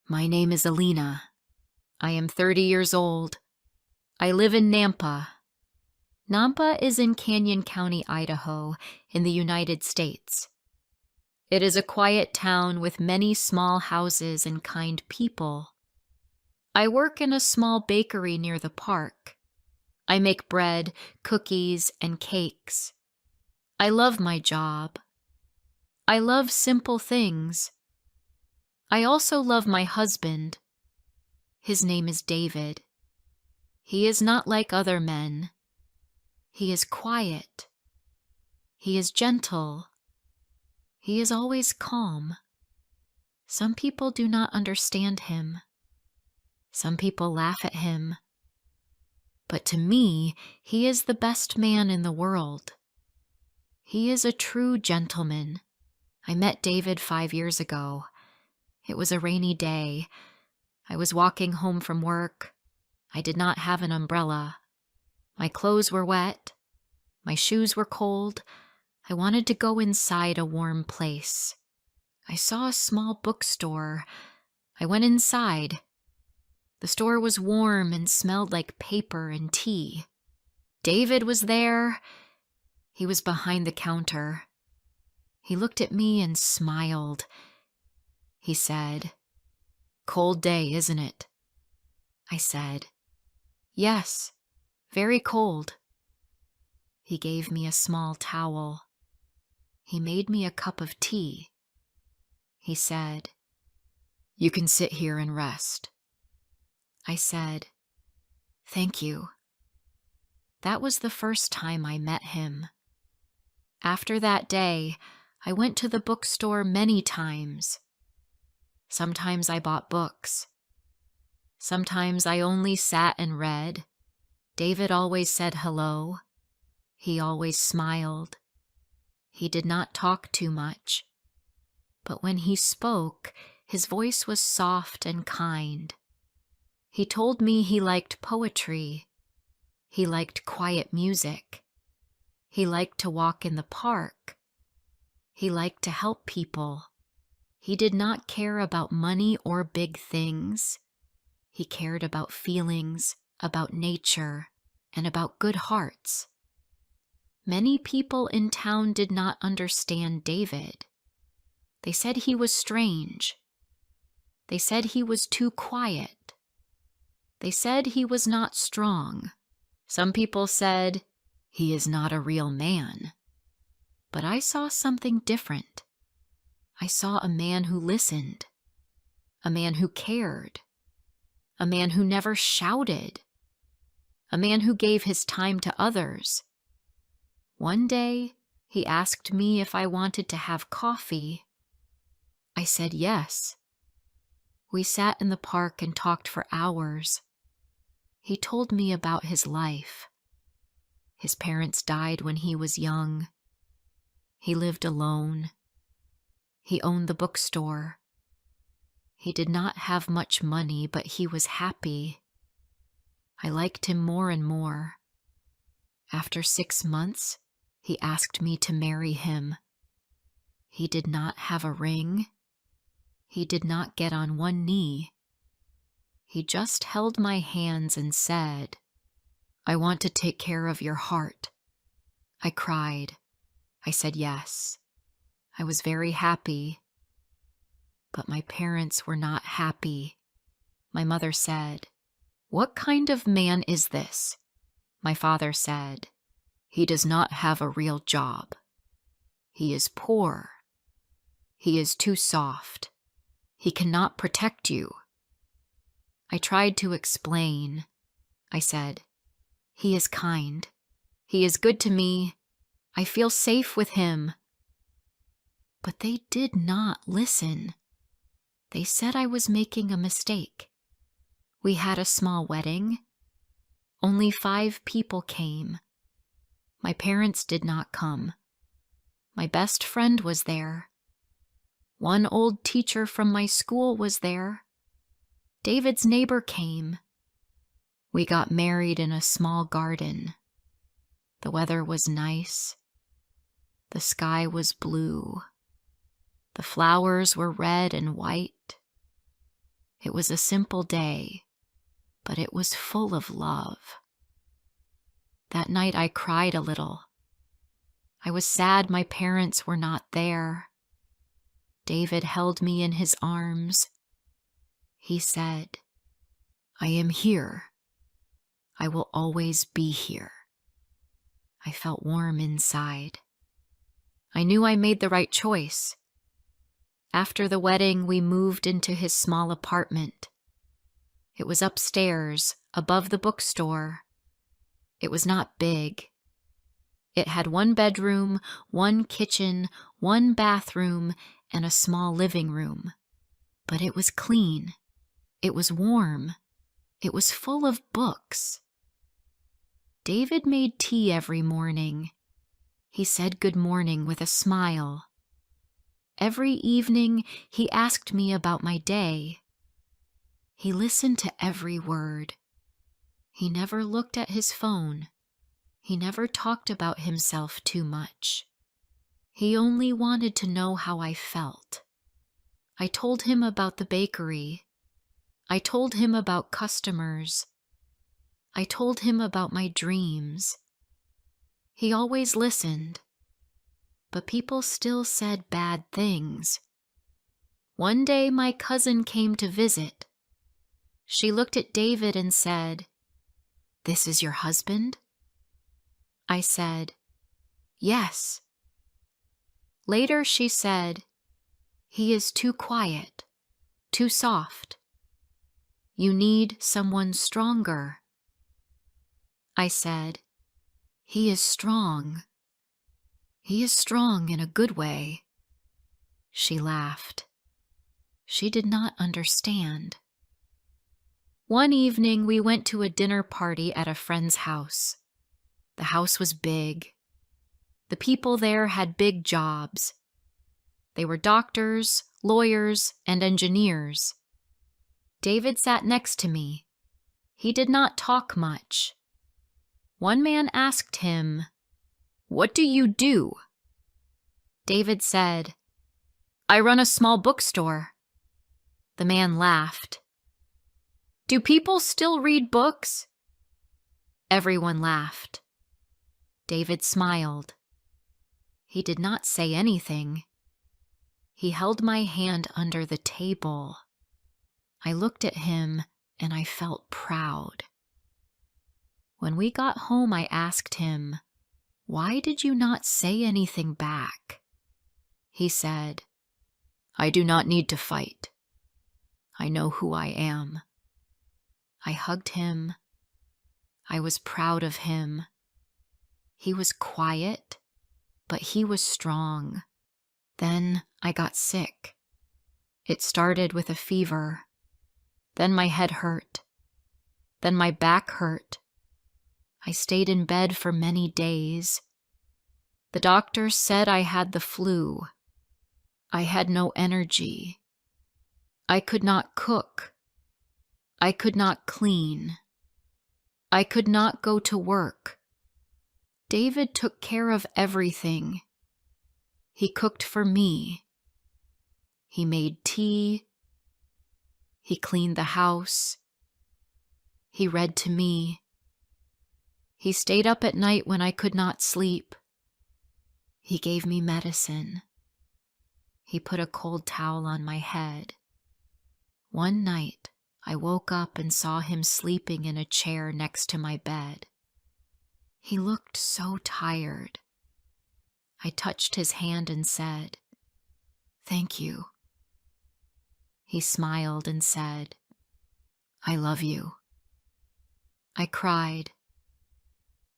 My name is Alina. I am 30 years old. I live in Nampa. Nampa is in Canyon County, Idaho, in the United States. It is a quiet town with many small houses and kind people. I work in a small bakery near the park. I make bread, cookies, and cakes. I love my job. I love simple things. I also love my husband. His name is David. He is not like other men. He is quiet. He is gentle. He is always calm. Some people do not understand him. Some people laugh at him. But to me, he is the best man in the world. He is a true gentleman. I met David 5 years ago. It was a rainy day. I was walking home from work. I did not have an umbrella. My clothes were wet. My shoes were cold. I wanted to go inside a warm place. I saw a small bookstore. I went inside. The store was warm and smelled like paper and tea. David was there. He was behind the counter. He looked at me and smiled. He said, "Cold day, isn't it?" I said, "Yes, very cold." He gave me a small towel. He made me a cup of tea. He said, "You can sit here and rest." I said, "Thank you." That was the first time I met him. After that day, I went to the bookstore many times. Sometimes I bought books. Sometimes I only sat and read. David always said hello. He always smiled. He did not talk too much. But when he spoke, his voice was soft and kind. He told me he liked poetry. He liked quiet music. He liked to walk in the park. He liked to help people. He did not care about money or big things. He cared about feelings, about nature, and about good hearts. Many people in town did not understand David. They said he was strange. They said he was too quiet. They said he was not strong. Some people said, "He is not a real man." But I saw something different. I saw a man who listened, a man who cared, a man who never shouted, a man who gave his time to others. One day, he asked me if I wanted to have coffee. I said yes. We sat in the park and talked for hours. He told me about his life. His parents died when he was young. He lived alone. He owned the bookstore. He did not have much money, but he was happy. I liked him more and more. After 6 months, he asked me to marry him. He did not have a ring. He did not get on one knee. He just held my hands and said, "I want to take care of your heart." I cried. I said yes. I was very happy. But my parents were not happy. My mother said, "What kind of man is this?" My father said, "He does not have a real job. He is poor. He is too soft. He cannot protect you." I tried to explain. I said, "He is kind. He is good to me. I feel safe with him." But they did not listen. They said I was making a mistake. We had a small wedding. Only 5 people came. My parents did not come. My best friend was there. One old teacher from my school was there. David's neighbor came. We got married in a small garden. The weather was nice. The sky was blue. The flowers were red and white. It was a simple day, but it was full of love. That night I cried a little. I was sad my parents were not there. David held me in his arms. He said, "I am here. I will always be here." I felt warm inside. I knew I made the right choice. After the wedding, we moved into his small apartment. It was upstairs, above the bookstore. It was not big. It had one bedroom, one kitchen, one bathroom, and a small living room. But it was clean. It was warm. It was full of books. David made tea every morning. He said good morning with a smile. Every evening, he asked me about my day. He listened to every word. He never looked at his phone. He never talked about himself too much. He only wanted to know how I felt. I told him about the bakery. I told him about customers. I told him about my dreams. He always listened, but people still said bad things. One day my cousin came to visit. She looked at David and said, "This is your husband?" I said, "Yes." Later she said, "He is too quiet, too soft. You need someone stronger." I said, "He is strong. He is strong in a good way." She laughed. She did not understand. One evening we went to a dinner party at a friend's house. The house was big. The people there had big jobs. They were doctors, lawyers, and engineers. David sat next to me. He did not talk much. One man asked him, "What do you do?" David said, "I run a small bookstore." The man laughed. "Do people still read books?" Everyone laughed. David smiled. He did not say anything. He held my hand under the table. I looked at him and I felt proud. When we got home, I asked him, "Why did you not say anything back?" He said, "I do not need to fight. I know who I am." I hugged him. I was proud of him. He was quiet, but he was strong. Then I got sick. It started with a fever. Then my head hurt. Then my back hurt. I stayed in bed for many days. The doctor said I had the flu. I had no energy. I could not cook. I could not clean. I could not go to work. David took care of everything. He cooked for me. He made tea. He cleaned the house. He read to me. He stayed up at night when I could not sleep. He gave me medicine. He put a cold towel on my head. One night, I woke up and saw him sleeping in a chair next to my bed. He looked so tired. I touched his hand and said, "Thank you." He smiled and said, "I love you." I cried.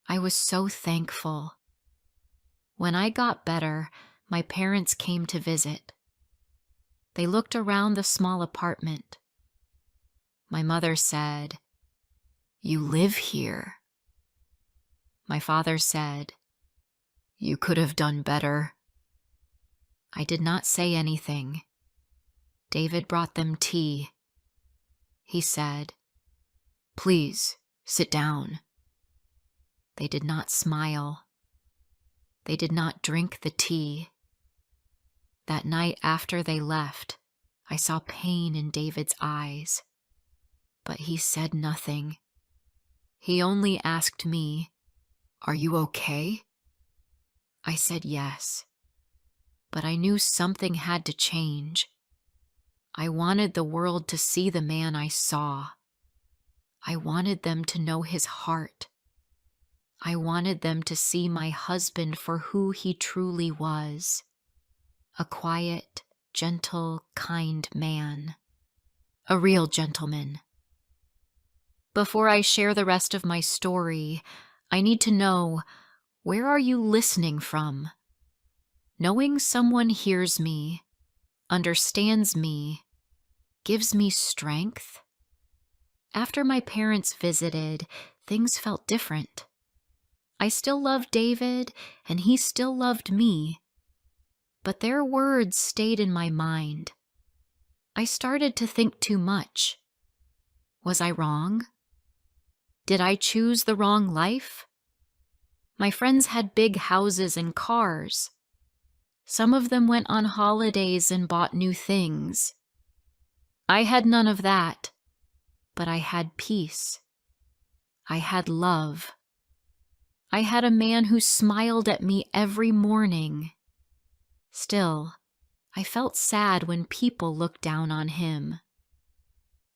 I was so thankful. When I got better, my parents came to visit. They looked around the small apartment. My mother said, "You live here." My father said, "You could have done better." I did not say anything. David brought them tea. He said, "Please, sit down." They did not smile. They did not drink the tea. That night after they left, I saw pain in David's eyes, but he said nothing. He only asked me, "Are you okay?" I said yes, but I knew something had to change. I wanted the world to see the man I saw. I wanted them to know his heart. I wanted them to see my husband for who he truly was. A quiet, gentle, kind man. A real gentleman. Before I share the rest of my story, I need to know, where are you listening from? Knowing someone hears me, understands me, gives me strength. After my parents visited, things felt different. I still loved David, and he still loved me, but their words stayed in my mind. I started to think too much. Was I wrong? Did I choose the wrong life? My friends had big houses and cars. Some of them went on holidays and bought new things. I had none of that, but I had peace. I had love. I had a man who smiled at me every morning. Still, I felt sad when people looked down on him.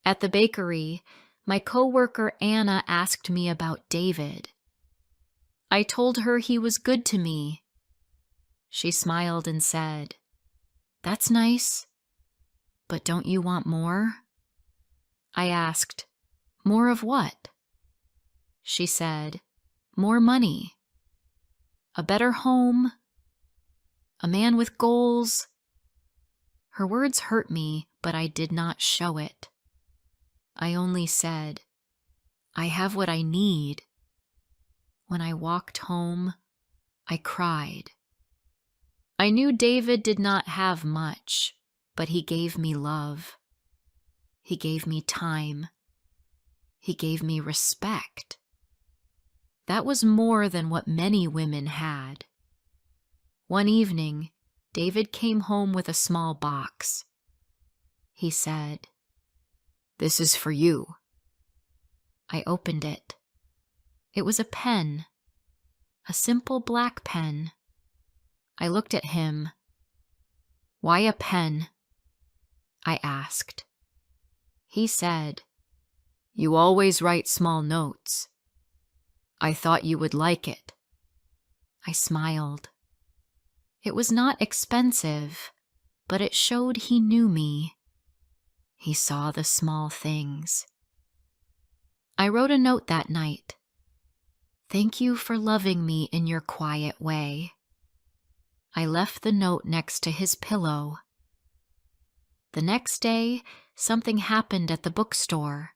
At the bakery, my coworker Anna asked me about David. I told her he was good to me. She smiled and said, "That's nice, but don't you want more?" I asked, "More of what?" She said, "More money, a better home, a man with goals." Her words hurt me, but I did not show it. I only said, "I have what I need." When I walked home, I cried. I knew David did not have much, but he gave me love. He gave me time. He gave me respect. That was more than what many women had. One evening, David came home with a small box. He said, "This is for you." I opened it. It was a pen, a simple black pen. I looked at him. "Why a pen?" I asked. He said, "You always write small notes. I thought you would like it." I smiled. It was not expensive, but it showed he knew me. He saw the small things. I wrote a note that night. "Thank you for loving me in your quiet way." I left the note next to his pillow. The next day, something happened at the bookstore.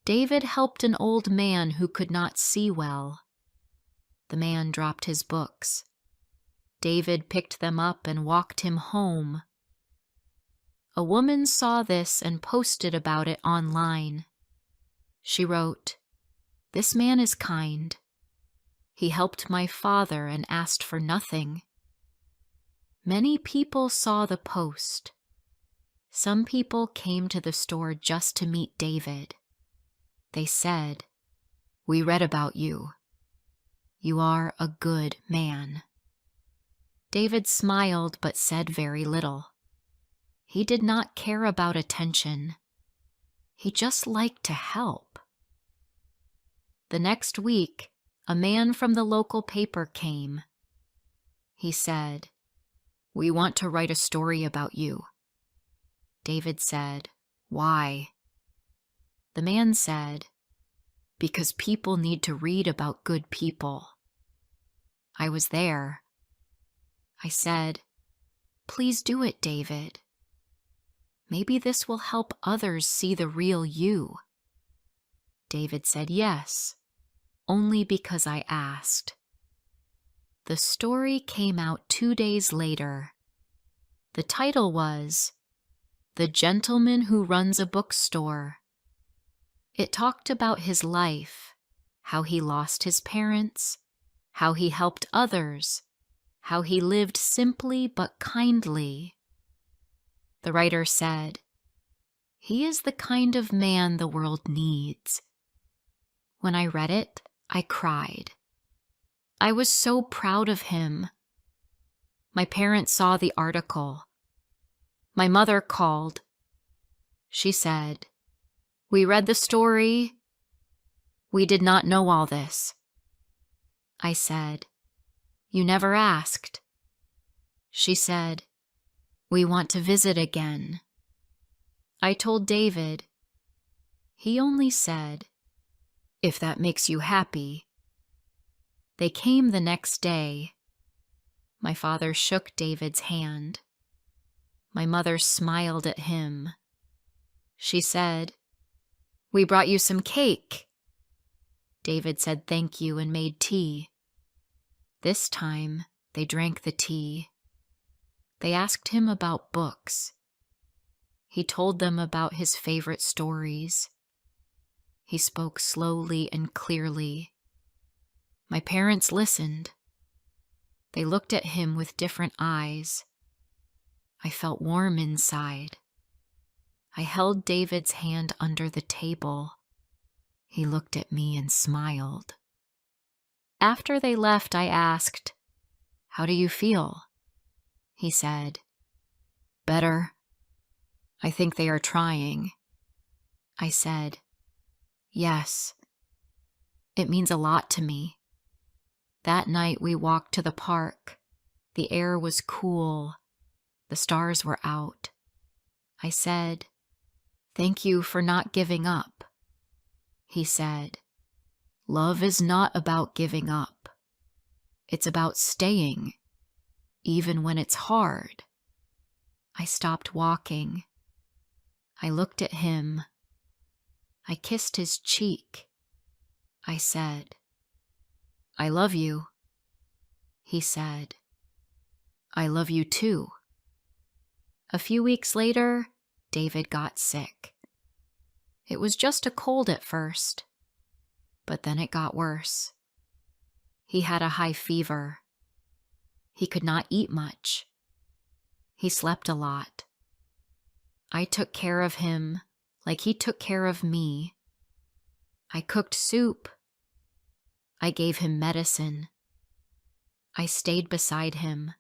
David helped an old man who could not see well. The man dropped his books. David picked them up and walked him home. A woman saw this and posted about it online. She wrote, "This man is kind. He helped my father and asked for nothing." Many people saw the post. Some people came to the store just to meet David. They said, "We read about you. You are a good man." David smiled but said very little. He did not care about attention. He just liked to help. The next week, a man from the local paper came. He said, "We want to write a story about you." David said, "Why?" The man said, "Because people need to read about good people." I was there. I said, "Please do it, David. Maybe this will help others see the real you." David said yes, only because I asked. The story came out 2 days later. The title was "The Gentleman Who Runs a Bookstore." It talked about his life, how he lost his parents, how he helped others, how he lived simply but kindly. The writer said, "He is the kind of man the world needs." When I read it, I cried. I was so proud of him. My parents saw the article. My mother called. She said, "We read the story. We did not know all this." I said, "You never asked." She said, "We want to visit again." I told David. He only said, "If that makes you happy." They came the next day. My father shook David's hand. My mother smiled at him. She said, "We brought you some cake." David said thank you and made tea. This time, they drank the tea. They asked him about books. He told them about his favorite stories. He spoke slowly and clearly. My parents listened. They looked at him with different eyes. I felt warm inside. I held David's hand under the table. He looked at me and smiled. After they left, I asked, "How do you feel?" He said, "Better. I think they are trying." I said, "Yes. It means a lot to me." That night we walked to the park. The air was cool. The stars were out. I said, "Thank you for not giving up." He said, "Love is not about giving up. It's about staying, even when it's hard." I stopped walking. I looked at him. I kissed his cheek. I said, "I love you." He said, "I love you too." A few weeks later, David got sick. It was just a cold at first, but then it got worse. He had a high fever. He could not eat much. He slept a lot. I took care of him like he took care of me. I cooked soup. I gave him medicine. I stayed beside him.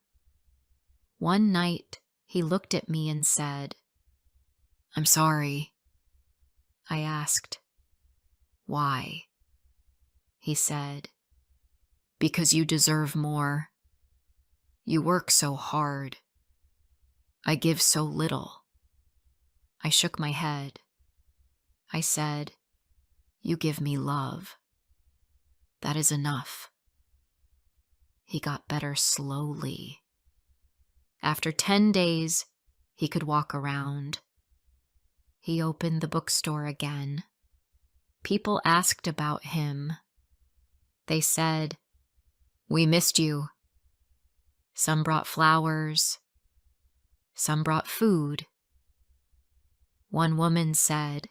One night, he looked at me and said, "I'm sorry." I asked, "Why?" He said, "Because you deserve more. You work so hard. I give so little." I shook my head. I said, "You give me love. That is enough." He got better slowly. After 10 days, he could walk around. He opened the bookstore again. People asked about him. They said, "We missed you." Some brought flowers. Some brought food. One woman said,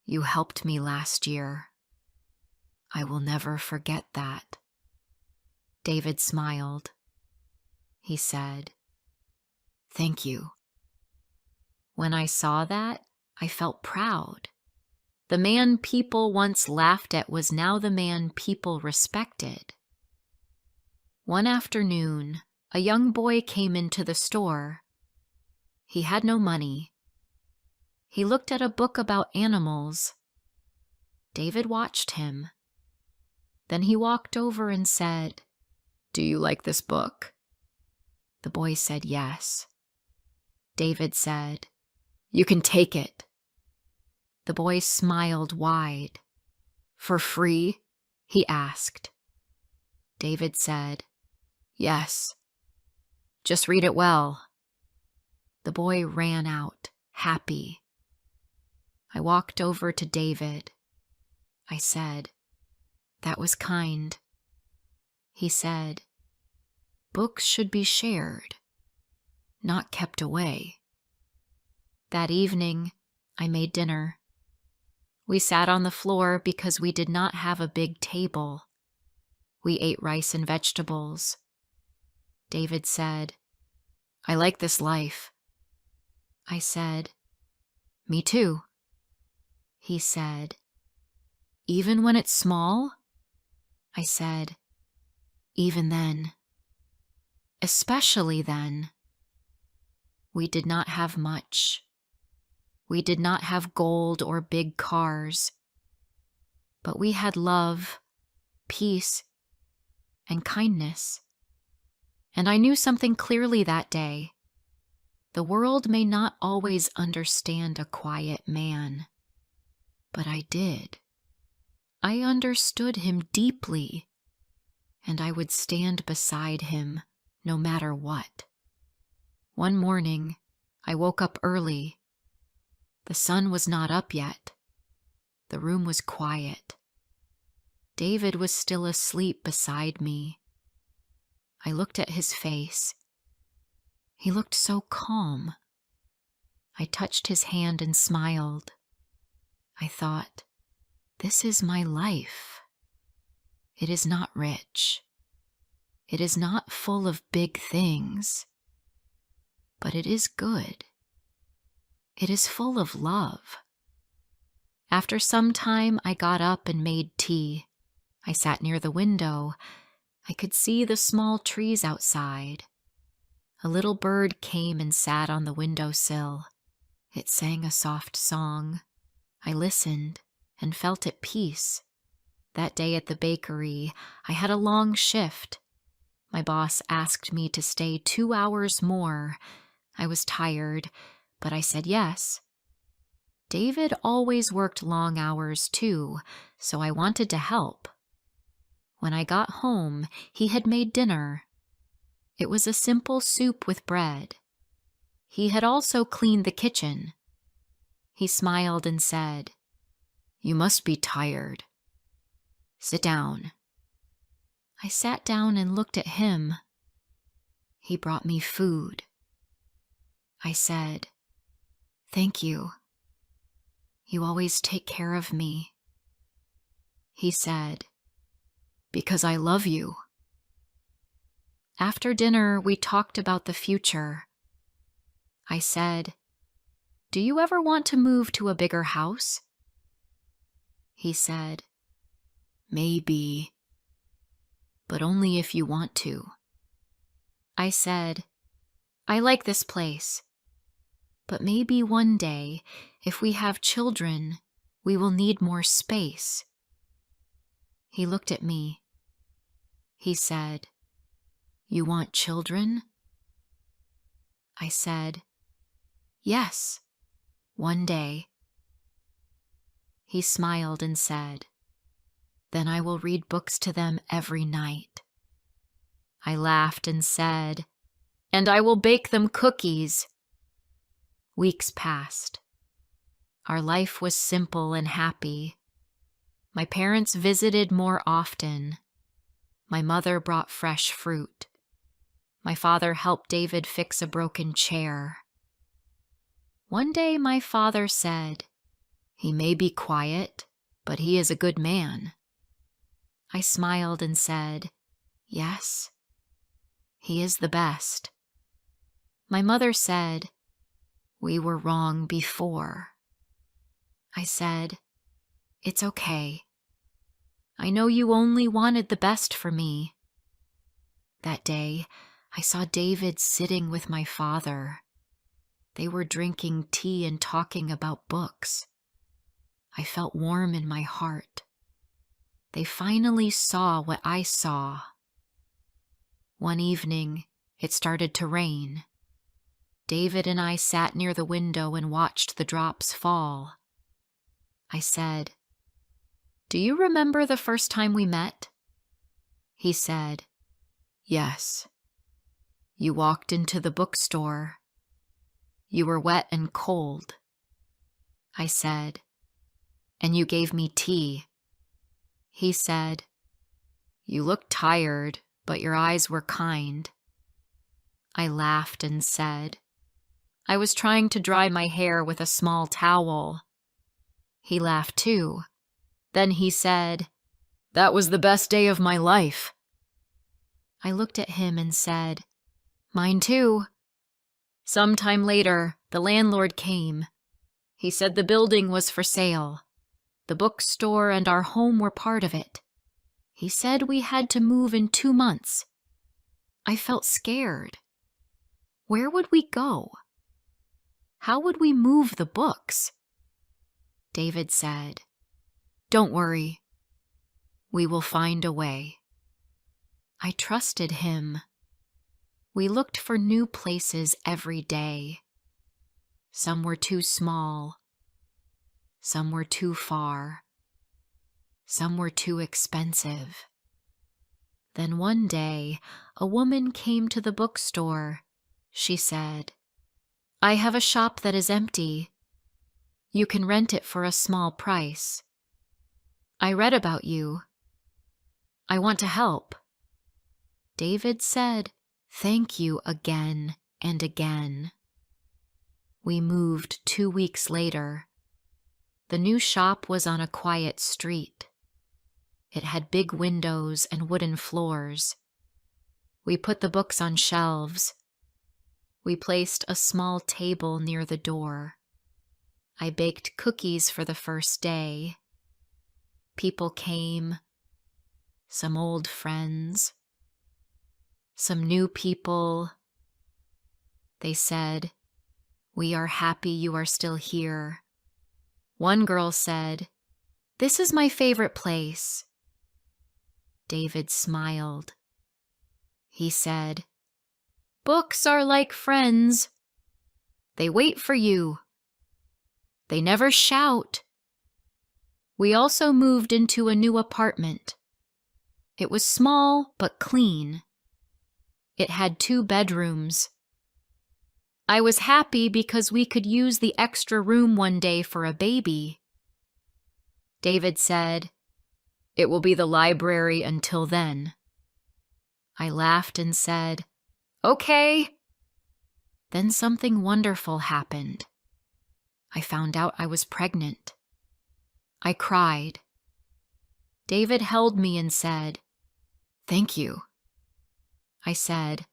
"You helped me last year. I will never forget that." David smiled. He said, "Thank you." When I saw that, I felt proud. The man people once laughed at was now the man people respected. One afternoon, a young boy came into the store. He had no money. He looked at a book about animals. David watched him. Then he walked over and said, "Do you like this book?" The boy said yes. David said, "You can take it." The boy smiled wide. "For free?" he asked. David said, "Yes. Just read it well." The boy ran out, happy. I walked over to David. I said, "That was kind." He said, "Books should be shared, not kept away." That evening, I made dinner. We sat on the floor because we did not have a big table. We ate rice and vegetables. David said, "I like this life." I said, "Me too." He said, "Even when it's small?" I said, "Even then. Especially then." We did not have much. We did not have gold or big cars. But we had love, peace, and kindness. And I knew something clearly that day. The world may not always understand a quiet man, but I did. I understood him deeply, and I would stand beside him no matter what. One morning, I woke up early. The sun was not up yet. The room was quiet. David was still asleep beside me. I looked at his face. He looked so calm. I touched his hand and smiled. I thought, this is my life. It is not rich. It is not full of big things. But it is good. It is full of love. After some time, I got up and made tea. I sat near the window. I could see the small trees outside. A little bird came and sat on the windowsill. It sang a soft song. I listened and felt at peace. That day at the bakery, I had a long shift. My boss asked me to stay 2 hours more. I was tired, but I said yes. David always worked long hours too, so I wanted to help. When I got home, he had made dinner. It was a simple soup with bread. He had also cleaned the kitchen. He smiled and said, "You must be tired. Sit down." I sat down and looked at him. He brought me food. I said, "Thank you. You always take care of me." He said, "Because I love you." After dinner, we talked about the future. I said, "Do you ever want to move to a bigger house?" He said, "Maybe, but only if you want to." I said, "I like this place, but maybe one day, if we have children, we will need more space." He looked at me. He said, "You want children?" I said, "Yes, one day." He smiled and said, "Then I will read books to them every night." I laughed and said, "And I will bake them cookies." Weeks passed. Our life was simple and happy. My parents visited more often. My mother brought fresh fruit. My father helped David fix a broken chair. One day my father said, "He may be quiet, but he is a good man." I smiled and said, "Yes, he is the best." My mother said, "We were wrong before." I said, "It's okay. I know you only wanted the best for me." That day, I saw David sitting with my father. They were drinking tea and talking about books. I felt warm in my heart. They finally saw what I saw. One evening, it started to rain. David and I sat near the window and watched the drops fall. I said, "Do you remember the first time we met?" He said, "Yes. You walked into the bookstore. You were wet and cold." I said, "And you gave me tea." He said, "You looked tired, but your eyes were kind." I laughed and said, "I was trying to dry my hair with a small towel." He laughed too. Then he said, "That was the best day of my life." I looked at him and said, "Mine too." Sometime later, the landlord came. He said the building was for sale. The bookstore and our home were part of it. He said we had to move in 2 months. I felt scared. Where would we go? How would we move the books? David said, "Don't worry. We will find a way." I trusted him. We looked for new places every day. Some were too small. Some were too far. Some were too expensive. Then one day, a woman came to the bookstore. She said, "I have a shop that is empty. You can rent it for a small price. I read about you. I want to help." David said, "Thank you" again and again. We moved 2 weeks later. The new shop was on a quiet street. It had big windows and wooden floors. We put the books on shelves. We placed a small table near the door. I baked cookies for the first day. People came, some old friends, some new people. They said, "We are happy you are still here." One girl said, "This is my favorite place." David smiled. He said, "Books are like friends. They wait for you. They never shout." We also moved into a new apartment. It was small but clean. It had 2 bedrooms. I was happy because we could use the extra room one day for a baby. David said, "It will be the library until then." I laughed and said, "Okay." Then something wonderful happened. I found out I was pregnant. I cried. David held me and said, "Thank you." I said,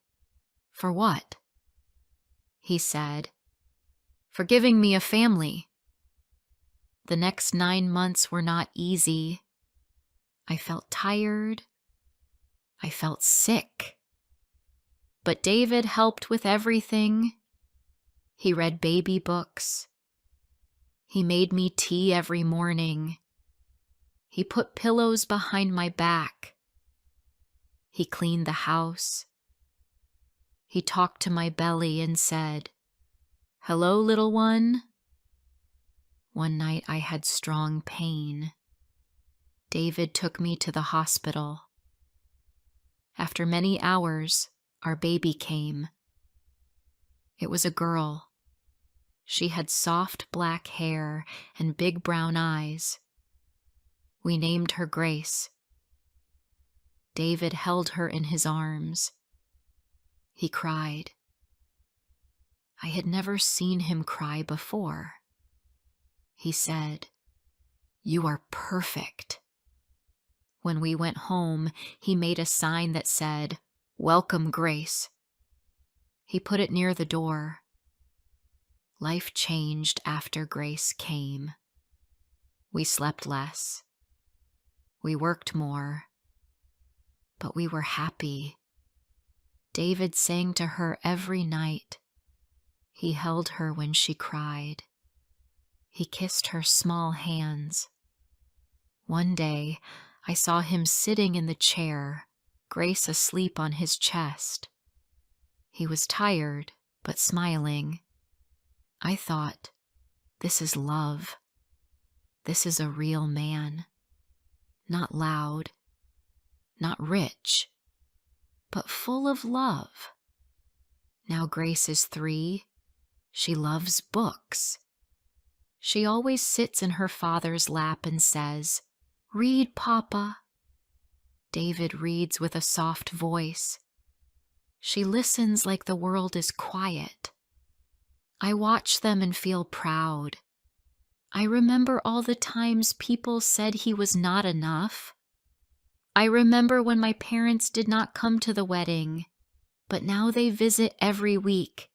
"For what?" He said, "For giving me a family." The next 9 months were not easy. I felt tired. I felt sick. But David helped with everything. He read baby books. He made me tea every morning. He put pillows behind my back. He cleaned the house. He talked to my belly and said, "Hello, little one." One night I had strong pain. David took me to the hospital. After many hours, our baby came. It was a girl. She had soft black hair and big brown eyes. We named her Grace. David held her in his arms. He cried. I had never seen him cry before. He said, "You are perfect." When we went home, he made a sign that said, "Welcome, Grace." He put it near the door. Life changed after Grace came. We slept less. We worked more. But we were happy. David sang to her every night. He held her when she cried. He kissed her small hands. One day, I saw him sitting in the chair, Grace asleep on his chest. He was tired, but smiling. I thought, this is love. This is a real man. Not loud, not rich, but full of love. Now Grace is 3. She loves books. She always sits in her father's lap and says, "Read, Papa." David reads with a soft voice. She listens like the world is quiet. I watch them and feel proud. I remember all the times people said he was not enough. I remember when my parents did not come to the wedding, but now they visit every week.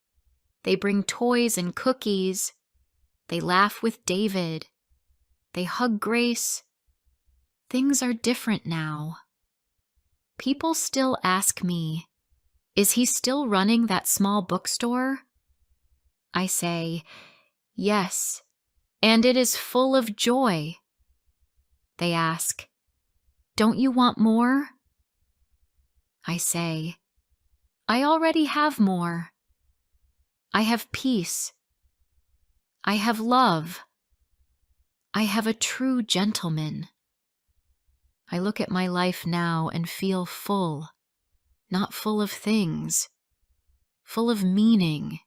They bring toys and cookies. They laugh with David. They hug Grace. Things are different now. People still ask me, is he still running that small bookstore? I say, yes, and it is full of joy. They ask, don't you want more? I say, I already have more. I have peace. I have love. I have a true gentleman. I look at my life now and feel full, not full of things, full of meaning.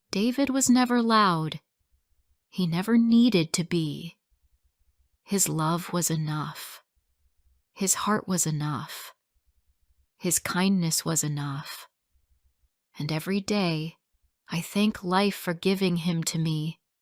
David was never loud. He never needed to be. His love was enough. His heart was enough. His kindness was enough. And every day, I thank life for giving him to me